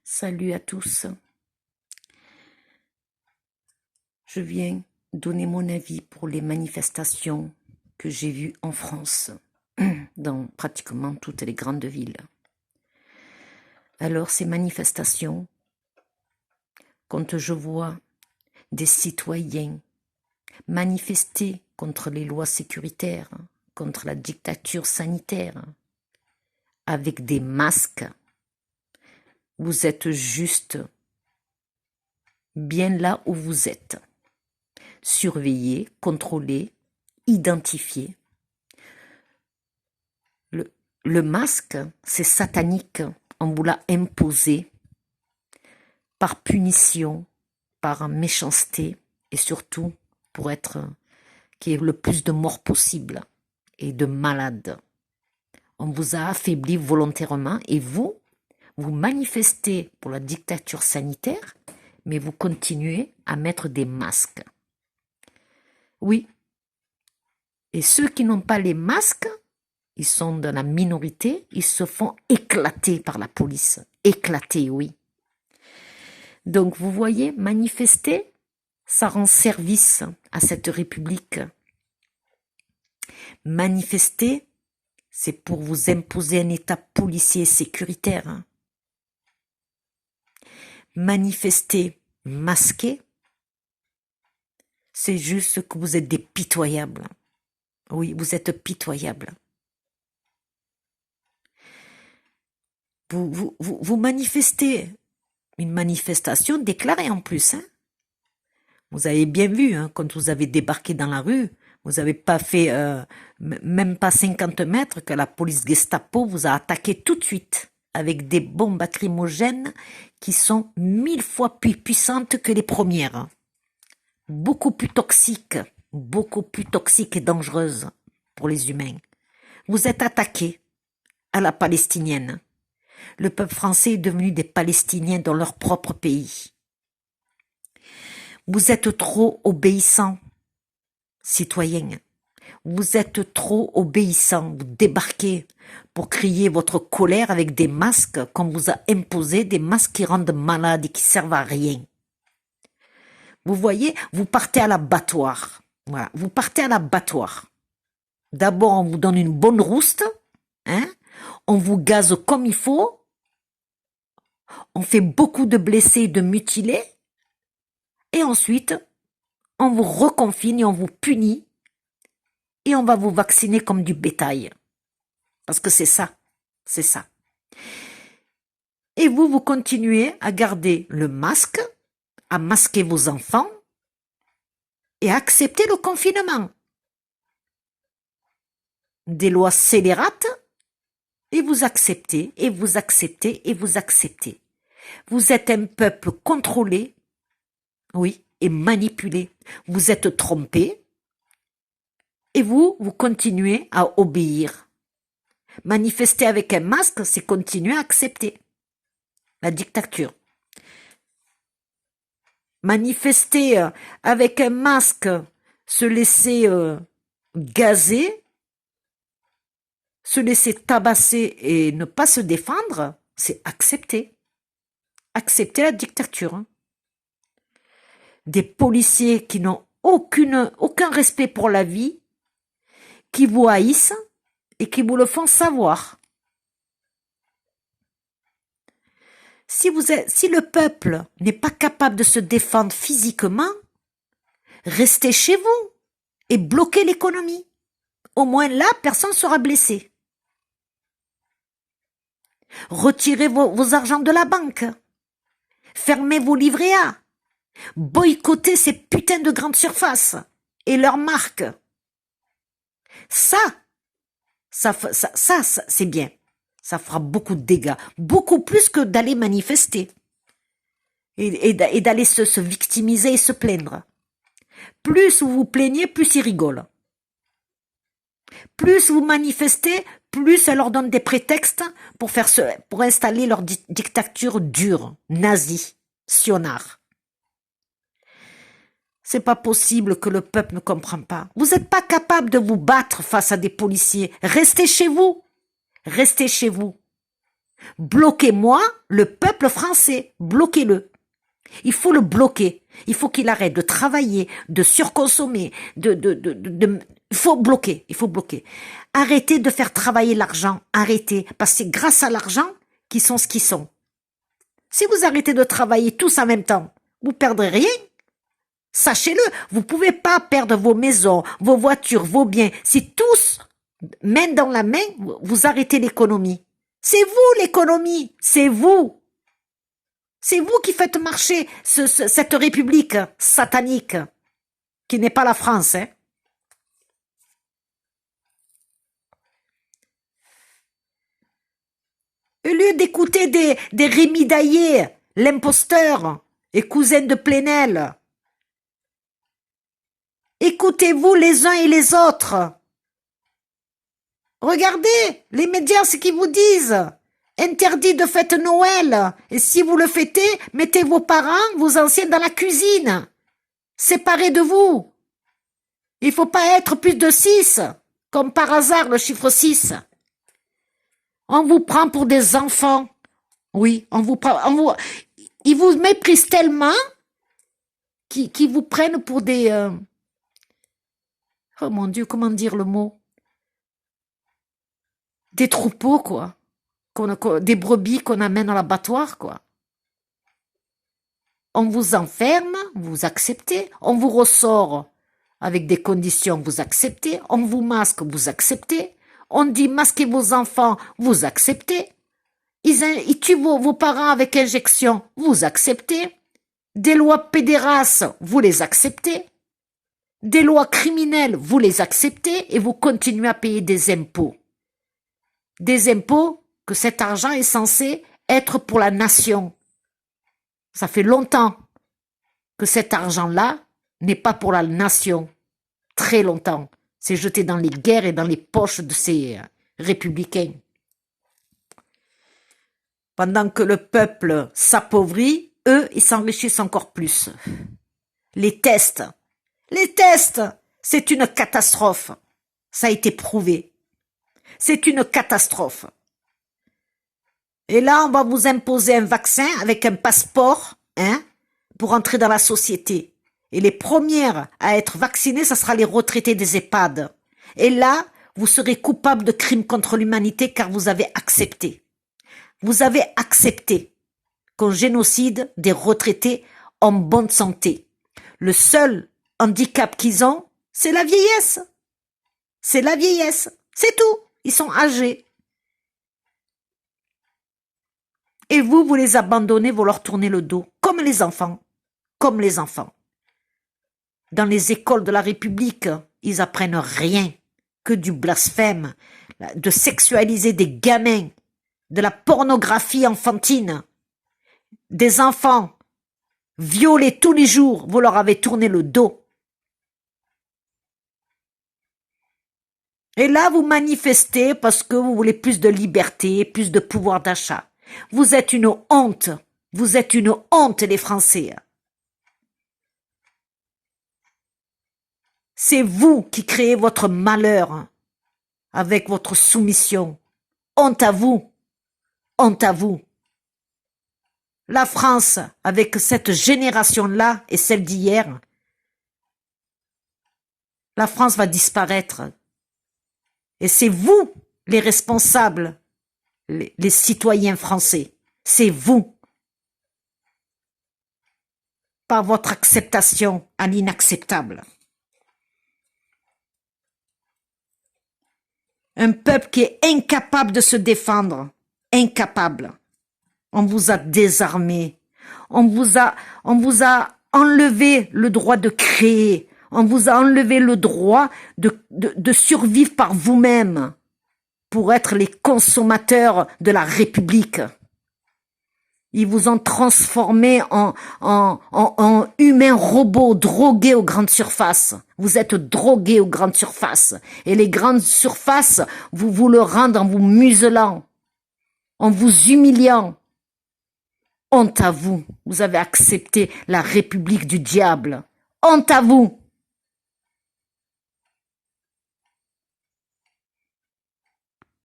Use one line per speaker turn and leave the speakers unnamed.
Salut à tous. Je viens donner mon avis pour les manifestations que j'ai vues en France, dans pratiquement toutes les grandes villes. Alors ces manifestations, quand je vois des citoyens manifester contre les lois sécuritaires, contre la dictature sanitaire, avec des masques, vous êtes juste bien là où vous êtes. Surveillé, contrôlé, identifié. Le masque, c'est satanique. On vous l'a imposé par punition, par méchanceté et surtout pour être qu'il y ait le plus de morts possible et de malades. On vous a affaibli volontairement et vous manifestez pour la dictature sanitaire, mais vous continuez à mettre des masques. Oui. Et ceux qui n'ont pas les masques, ils sont dans la minorité, ils se font éclater par la police. Éclater, oui. Donc, vous voyez, manifester, ça rend service à cette République. Manifester, c'est pour vous imposer un état policier et sécuritaire. Manifester, masquer, c'est juste que vous êtes des pitoyables. Oui, vous êtes pitoyables. Vous manifestez une manifestation déclarée en plus. Vous avez bien vu, quand vous avez débarqué dans la rue, vous n'avez pas fait même pas 50 mètres que la police Gestapo vous a attaqué tout de suite avec des bombes lacrymogènes qui sont 1000 fois plus puissantes que les premières. Beaucoup plus toxiques et dangereuses pour les humains. Vous êtes attaqués à la palestinienne. Le peuple français est devenu des Palestiniens dans leur propre pays. Vous êtes trop obéissants, citoyens. Vous êtes trop obéissants. Vous débarquez pour crier votre colère avec des masques qu'on vous a imposés, des masques qui rendent malades et qui servent à rien. Vous voyez, vous partez à l'abattoir. Voilà, vous partez à l'abattoir. D'abord, on vous donne une bonne rouste, on vous gaze comme il faut, on fait beaucoup de blessés et de mutilés, et ensuite, on vous reconfine et on vous punit, et on va vous vacciner comme du bétail. Parce que c'est ça. Et vous continuez à garder le masque, à masquer vos enfants, et à accepter le confinement. Des lois scélérates, et vous acceptez, et vous acceptez, et vous acceptez. Vous êtes un peuple contrôlé, oui, et manipulé. Vous êtes trompé, et vous continuez à obéir. Manifester avec un masque, c'est continuer à accepter la dictature. Manifester avec un masque, se laisser gazer, se laisser tabasser et ne pas se défendre, c'est accepter. Accepter la dictature. Des policiers qui n'ont aucun respect pour la vie, qui vous haïssent et qui vous le font savoir. Si le peuple n'est pas capable de se défendre physiquement, restez chez vous et bloquez l'économie. Au moins là, personne ne sera blessé. Retirez vos argents de la banque. Fermez vos livrets A. Boycottez ces putains de grandes surfaces et leurs marques. Ça c'est bien. Ça fera beaucoup de dégâts. Beaucoup plus que d'aller manifester. Et d'aller se victimiser et se plaindre. Plus vous vous plaignez, plus ils rigolent. Plus vous manifestez, plus elle leur donne des prétextes pour installer leur dictature dure, nazie, sionard. C'est pas possible que le peuple ne comprenne pas. Vous n'êtes pas capable de vous battre face à des policiers. Restez chez vous. Restez chez vous. Bloquez-moi le peuple français. Bloquez-le. Il faut le bloquer. Il faut qu'il arrête de travailler, de surconsommer, il faut bloquer, il faut bloquer. Arrêtez de faire travailler l'argent, arrêtez, parce que c'est grâce à l'argent qu'ils sont ce qu'ils sont. Si vous arrêtez de travailler tous en même temps, vous perdrez rien. Sachez-le, vous pouvez pas perdre vos maisons, vos voitures, vos biens. Si tous, main dans la main, vous arrêtez l'économie. C'est vous l'économie, c'est vous. C'est vous qui faites marcher cette république satanique, qui n'est pas la France. Hein. Au lieu d'écouter des Rémi Daillé, l'imposteur, et cousin de Plenel, écoutez-vous les uns et les autres. Regardez, les médias, ce qu'ils vous disent. Interdit de fêter Noël. Et si vous le fêtez, mettez vos parents, vos anciens dans la cuisine. Séparés de vous. Il faut pas être plus de 6. Comme par hasard, le chiffre 6. On vous prend pour des enfants. Oui, on vous prend. Ils vous méprisent tellement qu'ils vous prennent pour des... Oh mon Dieu, comment dire le mot? Des troupeaux, quoi. Des brebis qu'on amène à l'abattoir, quoi. On vous enferme, vous acceptez. On vous ressort avec des conditions, vous acceptez. On vous masque, vous acceptez. On dit masquez vos enfants, vous acceptez. Ils tuent vos parents avec injection, vous acceptez. Des lois pédérastes, vous les acceptez. Des lois criminelles, vous les acceptez et vous continuez à payer des impôts. Des impôts que cet argent est censé être pour la nation. Ça fait longtemps que cet argent-là n'est pas pour la nation. Très longtemps. C'est jeté dans les guerres et dans les poches de ces républicains. Pendant que le peuple s'appauvrit, eux, ils s'enrichissent encore plus. Les tests, c'est une catastrophe. Ça a été prouvé. C'est une catastrophe. Et là, on va vous imposer un vaccin avec un passeport, hein, pour entrer dans la société. Et les premières à être vaccinées, ça sera les retraités des EHPAD. Et là, vous serez coupable de crimes contre l'humanité car vous avez accepté. Vous avez accepté qu'on génocide des retraités en bonne santé. Le seul handicap qu'ils ont, c'est la vieillesse. C'est la vieillesse. C'est tout. Ils sont âgés. Et vous les abandonnez, vous leur tournez le dos, comme les enfants. Comme les enfants. Dans les écoles de la République, ils apprennent rien, que du blasphème, de sexualiser des gamins, de la pornographie enfantine, des enfants violés tous les jours, vous leur avez tourné le dos. Et là, vous manifestez parce que vous voulez plus de liberté, plus de pouvoir d'achat. Vous êtes une honte. Vous êtes une honte, les Français. C'est vous qui créez votre malheur avec votre soumission. Honte à vous. Honte à vous. La France, avec cette génération-là et celle d'hier, la France va disparaître. Et c'est vous, les responsables, les citoyens français. C'est vous. Par votre acceptation à l'inacceptable. Un peuple qui est incapable de se défendre. Incapable. On vous a désarmé. On vous a enlevé le droit de créer. On vous a enlevé le droit de survivre par vous-même pour être les consommateurs de la République. Ils vous ont transformé en humains robots drogués aux grandes surfaces. Vous êtes drogués aux grandes surfaces. Et les grandes surfaces, vous le rendent en vous muselant, en vous humiliant. Honte à vous, vous avez accepté la République du diable. Honte à vous.